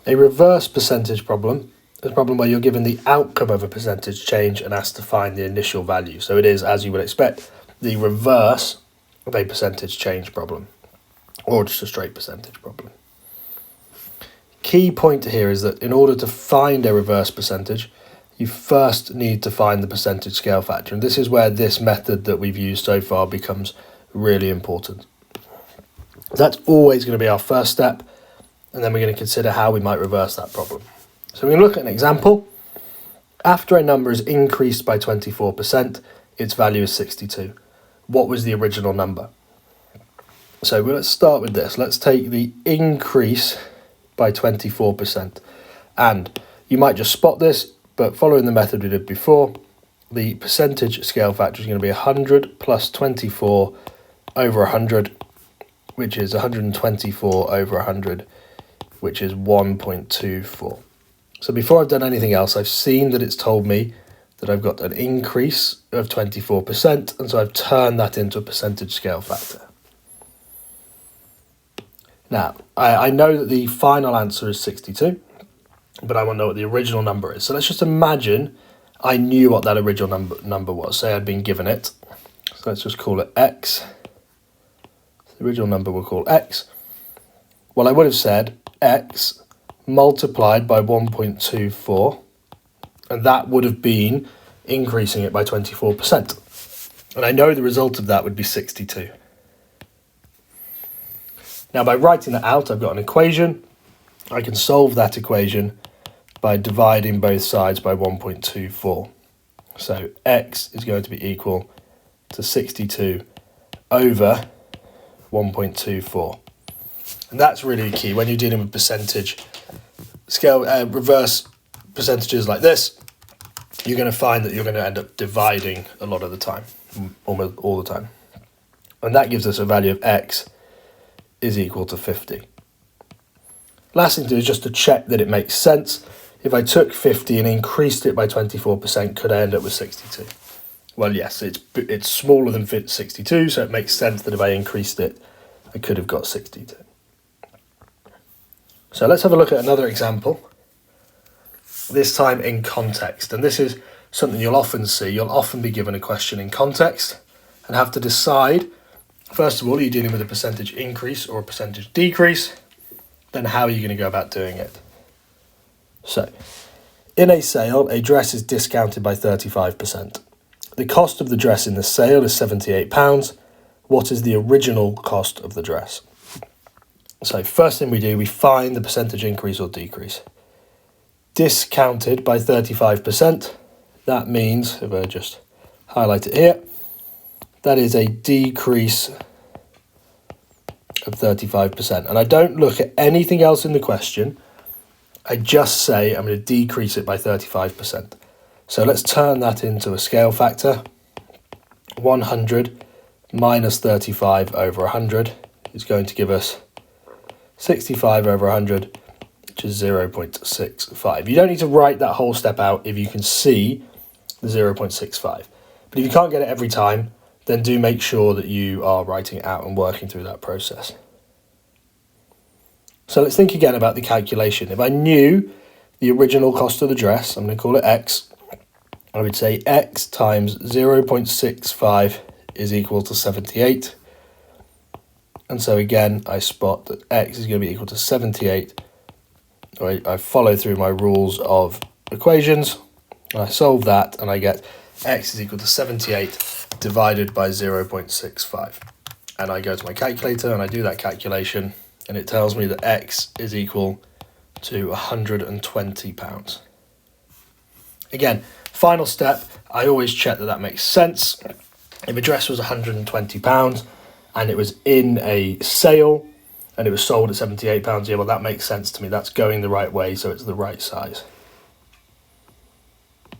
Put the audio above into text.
A reverse percentage problem is a problem where you're given the outcome of a percentage change and asked to find the initial value. So it is, as you would expect, the reverse of a percentage change problem, or just a straight percentage problem. Key point here is that in order to find a reverse percentage, you first need to find the percentage scale factor. And this is where this method that we've used so far becomes really important. That's always going to be our first step. And then we're going to consider how we might reverse that problem. So we're going to look at an example. After a number is increased by 24%, its value is 62. What was the original number? So let's start with this. Let's take the increase by 24%. And you might just spot this, but following the method we did before, the percentage scale factor is going to be 100 plus 24 over 100, which is 124 over 100, which is 1.24. So before I've done anything else, I've seen that it's told me that I've got an increase of 24%, and so I've turned that into a percentage scale factor. Now, I know that the final answer is 62, but I want to know what the original number is. So let's just imagine I knew what that original number was. Say I'd been given it. So let's just call it x. The original number we'll call x. Well, I would have said x multiplied by 1.24, and that would have been increasing it by 24%. And I know the result of that would be 62. Now, by writing that out, I've got an equation. I can solve that equation by dividing both sides by 1.24. So x is going to be equal to 62 over 1.24. And that's really key when you're dealing with percentage scale, reverse percentages like this. You're going to find that you're going to end up dividing a lot of the time, almost all the time. And that gives us a value of x is equal to 50. Last thing to do is just to check that it makes sense. If I took 50 and increased it by 24%, could I end up with 62? Well, yes, it's smaller than 62, so it makes sense that if I increased it, I could have got 62. So let's have a look at another example, this time in context. And this is something you'll often see. You'll often be given a question in context and have to decide, first of all, are you dealing with a percentage increase or a percentage decrease? Then how are you going to go about doing it? So, in a sale, a dress is discounted by 35%. The cost of the dress in the sale is £78. What is the original cost of the dress? So first thing we do, we find the percentage increase or decrease. Discounted by 35%, that means, if I just highlight it here, that is a decrease of 35%. And I don't look at anything else in the question. I just say I'm going to decrease it by 35%. So let's turn that into a scale factor. 100 minus 35 over 100 is going to give us 65 over 100, which is 0.65. You don't need to write that whole step out if you can see the 0.65. But if you can't get it every time, then do make sure that you are writing it out and working through that process. So let's think again about the calculation. If I knew the original cost of the dress, I'm going to call it x, I would say x times 0.65 is equal to 78. And so again, I spot that x is going to be equal to 78. I follow through my rules of equations, and I solve that, and I get x is equal to 78 divided by 0.65. And I go to my calculator, and I do that calculation, and it tells me that x is equal to £120. Again, final step, I always check that makes sense. If a dress was £120, and it was in a sale, and it was sold at £78, yeah, well, that makes sense to me. That's going the right way, so it's the right size.